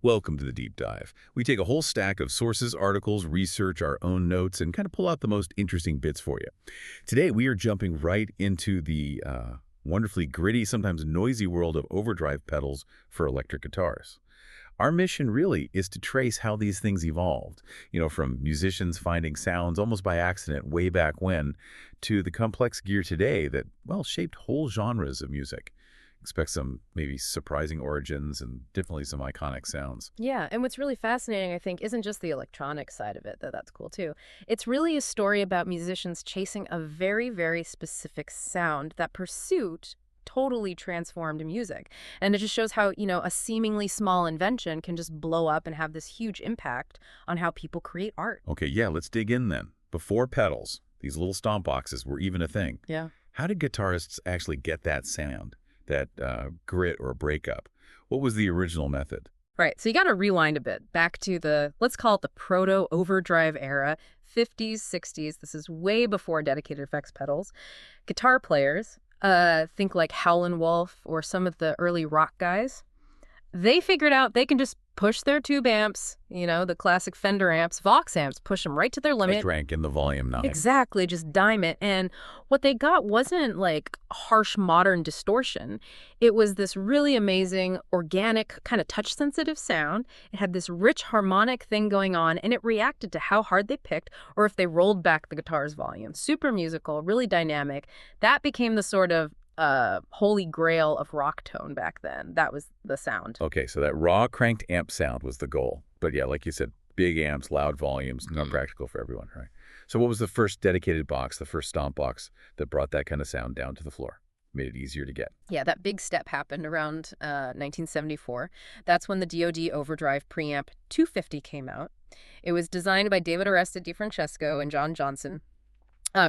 Welcome to the Deep Dive. We take a whole stack of sources, articles, research, our own notes, and kind of pull out the most interesting bits for you. Today, we are jumping right into the wonderfully gritty, sometimes noisy world of overdrive pedals for electric guitars. Our mission really is to trace how these things evolved, from musicians finding sounds almost by accident way back when, to the complex gear today that, well, shaped whole genres of music. Expect some maybe surprising origins and definitely some iconic sounds. Yeah, and what's really fascinating, I think, isn't just the electronic side of it, though that's cool too. It's really a story about musicians chasing a very, very specific sound. That pursuit totally transformed music. And it just shows how, a seemingly small invention can just blow up and have this huge impact on how people create art. Okay, yeah, let's dig in then. Before pedals, these little stomp boxes were even a thing. Yeah. How did guitarists actually get that sound, that grit or breakup? What was the original method? Right. So you got to rewind a bit back to let's call it the proto-overdrive era, 50s, 60s. This is way before dedicated effects pedals. Guitar players, think like Howlin' Wolf or some of the early rock guys, they figured out they can just push their tube amps, the classic Fender amps, Vox amps, push them right to their limit. Crank in the volume knob. Exactly, just dime it. And what they got wasn't like harsh modern distortion. It was this really amazing, organic, kind of touch-sensitive sound. It had this rich harmonic thing going on, and it reacted to how hard they picked or if they rolled back the guitar's volume. Super musical, really dynamic. That became the sort of holy grail of rock tone back then. That was the sound. Okay, so that raw cranked amp sound was the goal. But yeah, like you said, big amps, loud volumes, not practical for everyone, right? So what was the first dedicated box, the first stomp box that brought that kind of sound down to the floor? Made it easier to get. Yeah, that big step happened around 1974. That's when the DoD Overdrive preamp 250 came out. It was designed by David Aresta DiFrancesco and John Johnson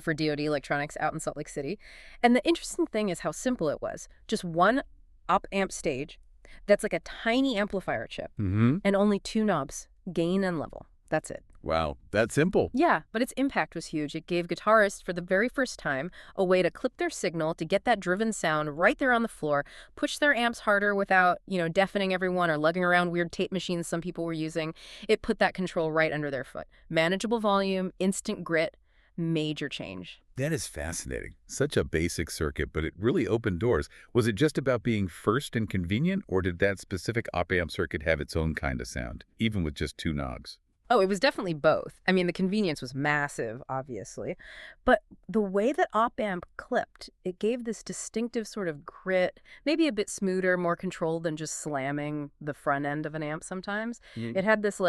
for DoD Electronics out in Salt Lake City. And the interesting thing is how simple it was. Just one op-amp stage that's like a tiny amplifier chip and only two knobs, gain and level. That's it. Wow, that simple. Yeah, but its impact was huge. It gave guitarists, for the very first time, a way to clip their signal to get that driven sound right there on the floor, push their amps harder without, deafening everyone or lugging around weird tape machines some people were using. It put that control right under their foot. Manageable volume, instant grit, major change. That is fascinating. Such a basic circuit, but it really opened doors. Was it just about being first and convenient, or did that specific op-amp circuit have its own kind of sound, even with just two knobs? Oh, it was definitely both. I mean, the convenience was massive, obviously. But the way that op-amp clipped, it gave this distinctive sort of grit, maybe a bit smoother, more controlled than just slamming the front end of an amp sometimes. It had this,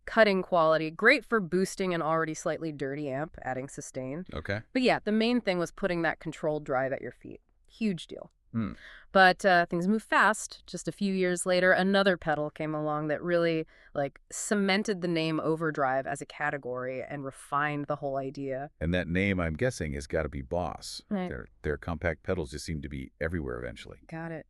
cutting quality, great for boosting an already slightly dirty amp, adding sustain. Okay. But yeah, the main thing was putting that controlled drive at your feet. Huge deal. Hmm. But things move fast. Just a few years later, another pedal came along that really cemented the name Overdrive as a category and refined the whole idea. And that name, I'm guessing, has got to be Boss. Right. Their compact pedals just seem to be everywhere eventually. Got it.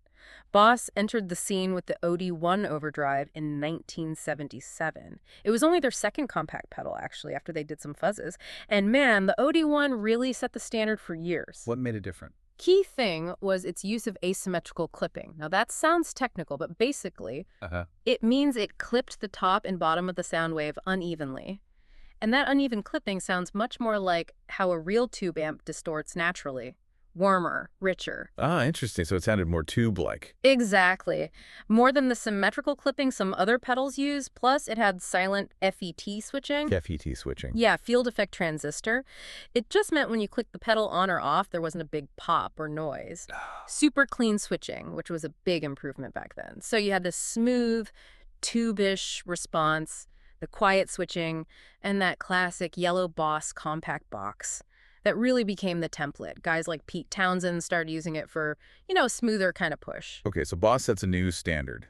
Boss entered the scene with the OD1 Overdrive in 1977. It was only their second compact pedal, actually, after they did some fuzzes. And man, the OD1 really set the standard for years. What made it different? Key thing was its use of asymmetrical clipping. Now, that sounds technical, but basically, it means it clipped the top and bottom of the sound wave unevenly. And that uneven clipping sounds much more like how a real tube amp distorts naturally. Warmer, richer. Ah, interesting. So it sounded more tube-like. Exactly. More than the symmetrical clipping some other pedals use, plus it had silent FET switching. FET switching. Yeah, field effect transistor. It just meant when you clicked the pedal on or off, there wasn't a big pop or noise. Super clean switching, which was a big improvement back then. So you had this smooth, tube-ish response, the quiet switching, and that classic yellow Boss compact box. That really became the template. Guys like Pete Townsend started using it for, a smoother kind of push. Okay, so Boss sets a new standard.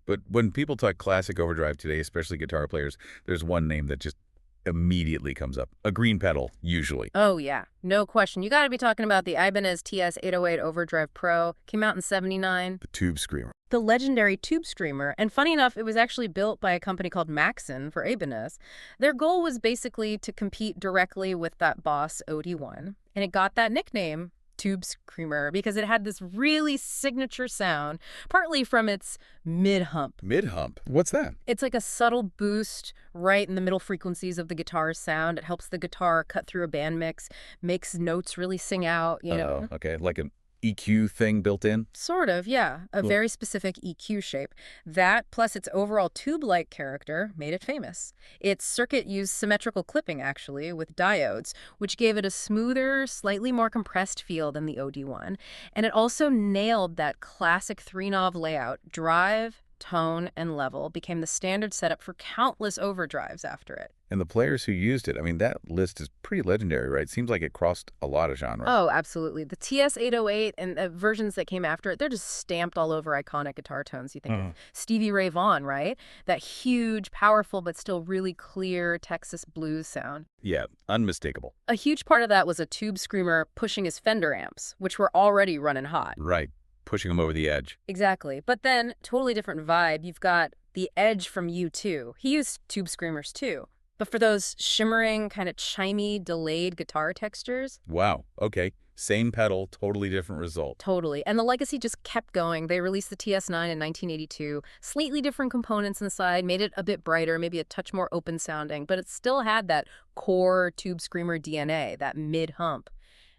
But when people talk classic overdrive today, especially guitar players, there's one name that just immediately comes up. A green pedal, usually. Oh, yeah. No question. You got to be talking about the Ibanez TS-808 Overdrive Pro. Came out in '79. The Tube Screamer. The legendary Tube Screamer. And funny enough, it was actually built by a company called Maxon for Ibanez. Their goal was basically to compete directly with that Boss OD1. And it got that nickname tube screamer because it had this really signature sound, partly from its mid-hump. Mid-hump? What's that? It's like a subtle boost right in the middle frequencies of the guitar's sound. It helps the guitar cut through a band mix, makes notes really sing out, you know. Okay, like an EQ thing built in? Sort of, yeah. A Cool. very specific EQ shape. That, plus its overall tube-like character, made it famous. Its circuit used symmetrical clipping, actually, with diodes, which gave it a smoother, slightly more compressed feel than the OD1. And it also nailed that classic three-knob layout. Drive, tone, and level became the standard setup for countless overdrives after it. And the players who used it, I mean, that list is pretty legendary, right? Seems like it crossed a lot of genres. Oh, absolutely. The TS-808 and the versions that came after it, they're just stamped all over iconic guitar tones. You think of Stevie Ray Vaughan, right? That huge, powerful, but still really clear Texas blues sound. Yeah, unmistakable. A huge part of that was a tube screamer pushing his Fender amps, which were already running hot. Right, pushing them over the edge. Exactly. But then, totally different vibe. You've got the Edge from U2. He used tube screamers too. But for those shimmering, kind of chimey, delayed guitar textures. Wow, okay. Same pedal, totally different result. Totally. And the legacy just kept going. They released the TS9 in 1982. Slightly different components inside, made it a bit brighter, maybe a touch more open sounding, but it still had that core tube screamer DNA, that mid-hump.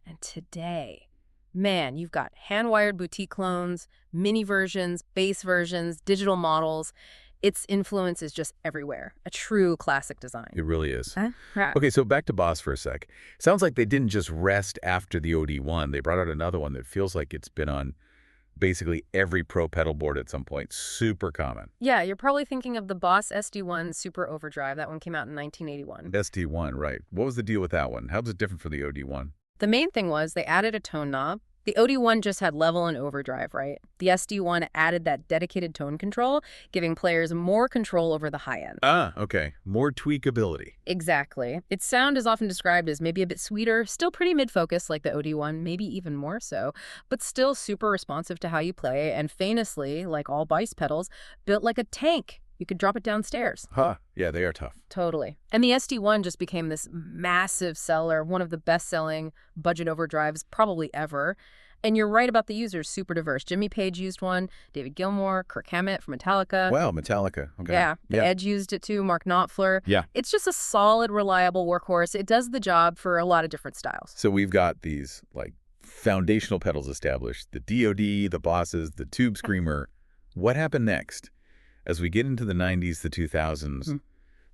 And today, man, you've got hand-wired boutique clones, mini versions, bass versions, digital models. Its influence is just everywhere. A true classic design. It really is. Right. Okay, so back to Boss for a sec. Sounds like they didn't just rest after the OD1. They brought out another one that feels like it's been on basically every pro pedal board at some point. Super common. Yeah, you're probably thinking of the Boss SD1 Super Overdrive. That one came out in 1981. SD1, right. What was the deal with that one? How was it different from the OD1? The main thing was they added a tone knob. The OD1 just had level and overdrive, right? The SD1 added that dedicated tone control, giving players more control over the high end. Ah, okay. More tweakability. Exactly. Its sound is often described as maybe a bit sweeter, still pretty mid-focus like the OD1, maybe even more so, but still super responsive to how you play, and famously, like all bass pedals, built like a tank. You could drop it downstairs. Huh. Yeah, they are tough. Totally. And the SD1 just became this massive seller, one of the best-selling budget overdrives probably ever. And you're right about the users, super diverse. Jimmy Page used one, David Gilmour, Kirk Hammett from Metallica. Wow, Metallica. Okay. Yeah, the Edge used it too, Mark Knopfler. Yeah. It's just a solid, reliable workhorse. It does the job for a lot of different styles. So we've got these, like, foundational pedals established. The DoD, the Bosses, the Tube Screamer. What happened next? As we get into the 90s, the 2000s,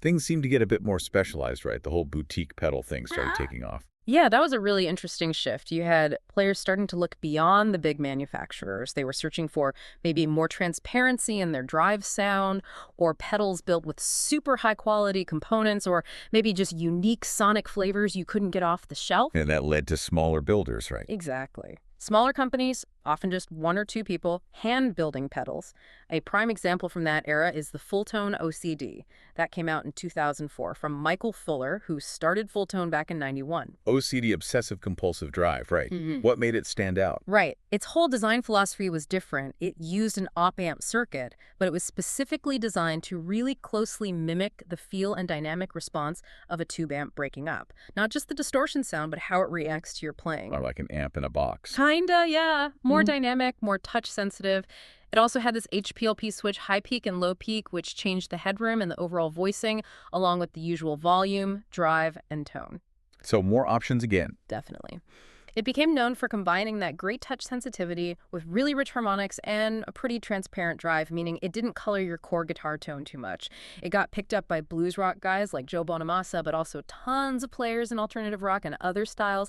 things seem to get a bit more specialized, right? The whole boutique pedal thing started taking off. Yeah, that was a really interesting shift. You had players starting to look beyond the big manufacturers. They were searching for maybe more transparency in their drive sound, or pedals built with super high-quality components, or maybe just unique sonic flavors you couldn't get off the shelf. And that led to smaller builders, right? Exactly. Smaller companies, often just one or two people, hand-building pedals. A prime example from that era is the Fulltone OCD. That came out in 2004 from Michael Fuller, who started Fulltone back in '91. OCD, obsessive-compulsive drive, right. What made it stand out? Right. Its whole design philosophy was different. It used an op-amp circuit, but it was specifically designed to really closely mimic the feel and dynamic response of a tube amp breaking up. Not just the distortion sound, but how it reacts to your playing. Or like an amp in a box. Kinda, yeah. More dynamic, more touch-sensitive. It also had this HPLP switch, high peak and low peak, which changed the headroom and the overall voicing, along with the usual volume, drive, and tone. So more options again. Definitely. It became known for combining that great touch sensitivity with really rich harmonics and a pretty transparent drive, meaning it didn't color your core guitar tone too much. It got picked up by blues rock guys like Joe Bonamassa, but also tons of players in alternative rock and other styles.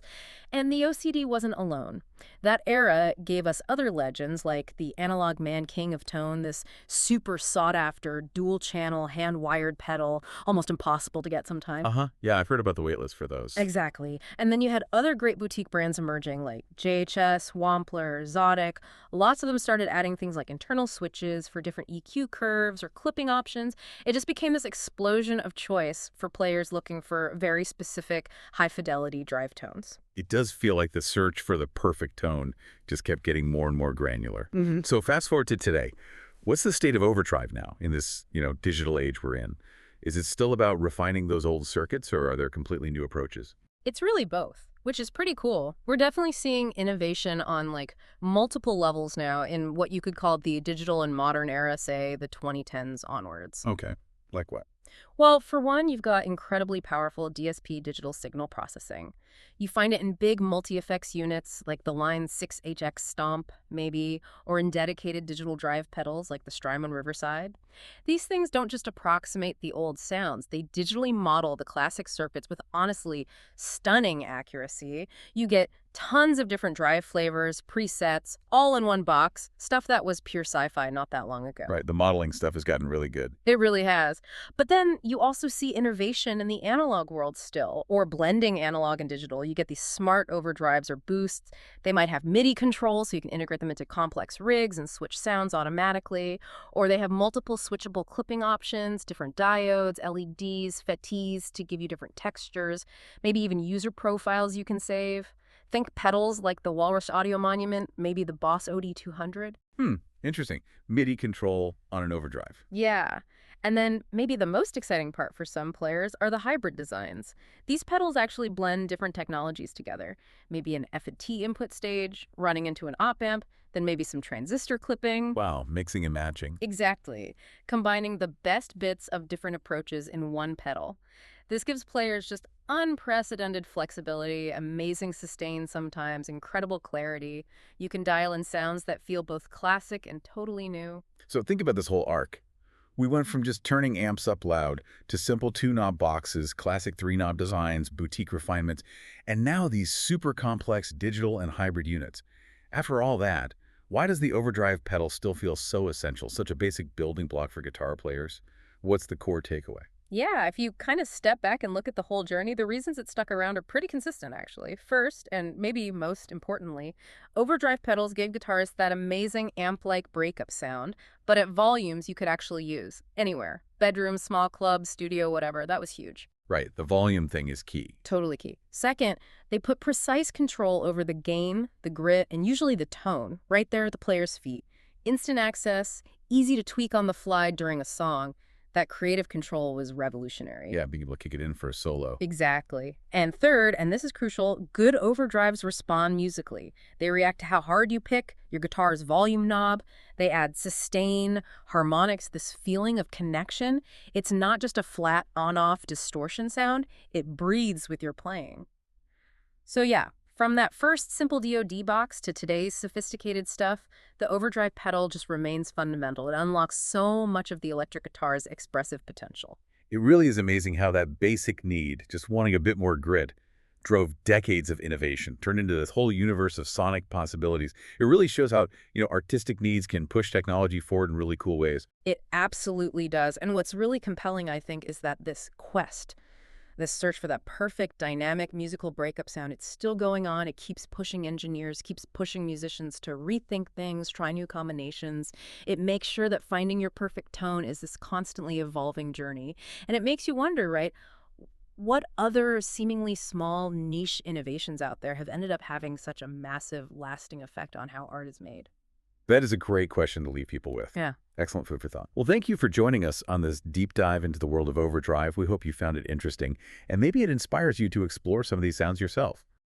And the OCD wasn't alone. That era gave us other legends like the analog man king of tone, this super sought-after dual-channel hand-wired pedal, almost impossible to get sometimes. Yeah, I've heard about the waitlist for those. Exactly. And then you had other great boutique brands emerging like JHS, Wampler, Zodic. Lots of them started adding things like internal switches for different EQ curves or clipping options. It just became this explosion of choice for players looking for very specific high-fidelity drive tones. It does feel like the search for the perfect tone just kept getting more and more granular. So fast forward to today. What's the state of Overdrive now in this, digital age we're in? Is it still about refining those old circuits, or are there completely new approaches? It's really both. which is pretty cool. We're definitely seeing innovation on like multiple levels now in what you could call the digital and modern era, say the 2010s onwards. Okay. Like what? Well, for one, you've got incredibly powerful DSP digital signal processing. You find it in big multi-effects units like the Line 6HX Stomp, maybe, or in dedicated digital drive pedals like the Strymon Riverside. These things don't just approximate the old sounds, they digitally model the classic circuits with honestly stunning accuracy. You get tons of different drive flavors, presets, all in one box, stuff that was pure sci-fi not that long ago. Right. The modeling stuff has gotten really good. It really has. But then you also see innovation in the analog world still, or blending analog and digital. You get these smart overdrives or boosts. They might have MIDI controls, so you can integrate them into complex rigs and switch sounds automatically. Or they have multiple switchable clipping options, different diodes, LEDs, FETs to give you different textures, maybe even user profiles you can save. Think pedals like the Walrus Audio Monument, maybe the Boss OD200. Interesting. MIDI control on an overdrive. Yeah. And then maybe the most exciting part for some players are the hybrid designs. These pedals actually blend different technologies together. Maybe an F&T input stage, running into an op-amp, then maybe some transistor clipping. Wow, mixing and matching. Exactly. Combining the best bits of different approaches in one pedal. This gives players just unprecedented flexibility, amazing sustain sometimes, incredible clarity. You can dial in sounds that feel both classic and totally new. So think about this whole arc. We went from just turning amps up loud to simple two-knob boxes, classic three-knob designs, boutique refinements, and now these super complex digital and hybrid units. After all that, why does the overdrive pedal still feel so essential, such a basic building block for guitar players? What's the core takeaway? Yeah, if you kind of step back and look at the whole journey, the reasons it stuck around are pretty consistent, actually. First, and maybe most importantly, overdrive pedals gave guitarists that amazing amp-like breakup sound, but at volumes you could actually use anywhere. Bedroom, small club, studio, whatever. That was huge. Right, the volume thing is key. Totally key. Second, they put precise control over the gain, the grit, and usually the tone, right there at the player's feet. Instant access, easy to tweak on the fly during a song. That creative control was revolutionary. Yeah, being able to kick it in for a solo. Exactly. And third, and this is crucial, good overdrives respond musically. They react to how hard you pick your guitar's volume knob. They add sustain, harmonics, this feeling of connection. It's not just a flat on-off distortion sound. It breathes with your playing. So yeah, from that first simple DoD box to today's sophisticated stuff, the overdrive pedal just remains fundamental. It unlocks so much of the electric guitar's expressive potential. It really is amazing how that basic need, just wanting a bit more grit, drove decades of innovation, turned into this whole universe of sonic possibilities. It really shows how, artistic needs can push technology forward in really cool ways. It absolutely does. And what's really compelling, I think, is that this search for that perfect dynamic musical breakup sound, it's still going on. It keeps pushing engineers, keeps pushing musicians to rethink things, try new combinations. It makes sure that finding your perfect tone is this constantly evolving journey. And it makes you wonder, right, what other seemingly small niche innovations out there have ended up having such a massive, lasting effect on how art is made? That is a great question to leave people with. Yeah. Excellent food for thought. Well, thank you for joining us on this deep dive into the world of overdrive. We hope you found it interesting, and maybe it inspires you to explore some of these sounds yourself.